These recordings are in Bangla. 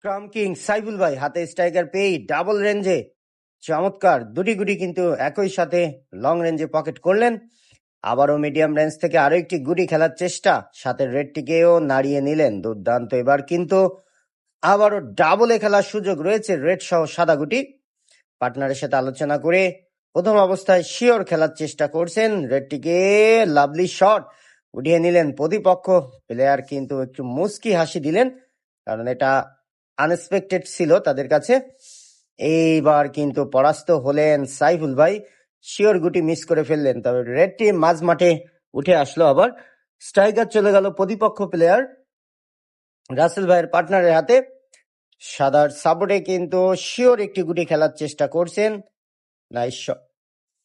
ক্রাম কিং সাইফুল ভাই হাতে স্ট্রাইকার পেয়ে ডাবল রেঞ্জে চমৎকার দুটি গুটি কিন্তু একই সাথে লং রেঞ্জে পকেট করলেন। আবারও মিডিয়াম রেঞ্জ থেকে আরো একটি গুটি খেলার চেষ্টা, সাথে রেডটিকেও নাড়িয়ে নিলেন। দুর্দান্ত। এবার কিন্তু আবারও ডাবলে খেলার সুযোগ রয়েছে রেড সহ সাদা গুটি। পার্টনারের সাথে আলোচনা করে প্রথম অবস্থায় শিওর খেলার চেষ্টা করছেন। রেডটিকে লাভলি শট উঠিয়ে নিলেন। প্রতিপক্ষ প্লেয়ার কিন্তু একটু মুস্কি হাসি দিলেন, কারণ এটা আনএক্সপেক্টেড ছিল তাদের কাছে। এইবার কিন্তু পরাস্ত হলেন সাইফুল ভাই, শিওর গুটি মিস করে ফেললেন। তবে রেড টিম মাঝ মাঠে উঠে আসলো। আবার স্ট্রাইকার চলে গেল প্রতিপক্ষ প্লেয়ার রাসেল ভাইয়ের পার্টনারের হাতে। সাদার সাপোর্টে কিন্তু শিওর একটি গুটি খেলার চেষ্টা করছেন। Nice shot.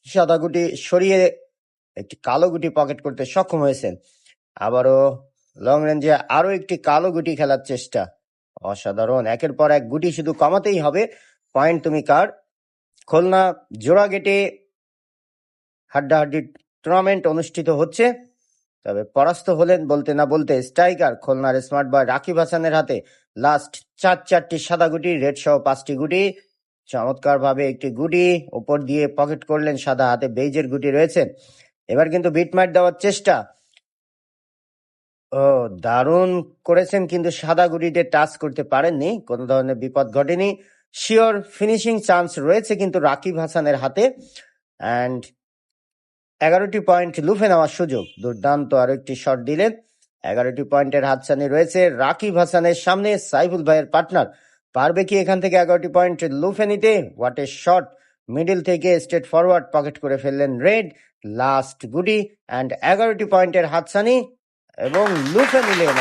সাদা গুটি সরিয়ে একটি কালো গুটি পকেট করতে সক্ষম হয়েছেন। আবারও লং রেঞ্জে আরো একটি কালো গুটি খেলার চেষ্টা। অসাধারণ। একের পর এক গুটি শুধু কমাতেই হবে। পয়েন্ট তুমি কার। খুলনা জোড়া গেটে হাড্ডাহাড্ডি টুর্নামেন্ট অনুষ্ঠিত হচ্ছে। তবে পরাস্ত হলেন বলতে না বলতে স্ট্রাইকার খুলনার স্মার্ট বয় রাকিব হাসানের হাতে। লাস্ট চারটি সাদা গুটি, রেড সহ 5টি গুটি। চমৎকার ভাবে একটি গুটি উপর দিয়ে পকেট করলেন সাদা, হাতে বেইজের গুটি রয়েছে। এবার কিন্তু বিটমাইট দেওয়ার চেষ্টা। ও দারুণ করেছেন, কিন্তু সাদা গুটিতে টাচ করতে পারেননি। কোনো ধরনের বিপদ ঘটেনি। শিওর ফিনিশিং চান্স রয়েছে কিন্তু রাকিব হাসানের হাতে। অ্যান্ড 11টি পয়েন্ট লুফে নেওয়ার সুযোগ। দুর্দান্ত আরো একটি শট দিলেন। 11টি পয়েন্টের হাতছানি রয়েছে রাকিব হাসানের সামনে। সাইফুল ভাইয়ের পার্টনার পারবে কি এখান থেকে 11টি পয়েন্ট লুফে নিতে? What a shot! মিডিল থেকে স্ট্রেট ফরওয়ার্ড পকেট করে ফেললেন রেড। লাস্ট গুটি অ্যান্ড 11টি পয়েন্টের হাতছানি এবং লুফে নিলেন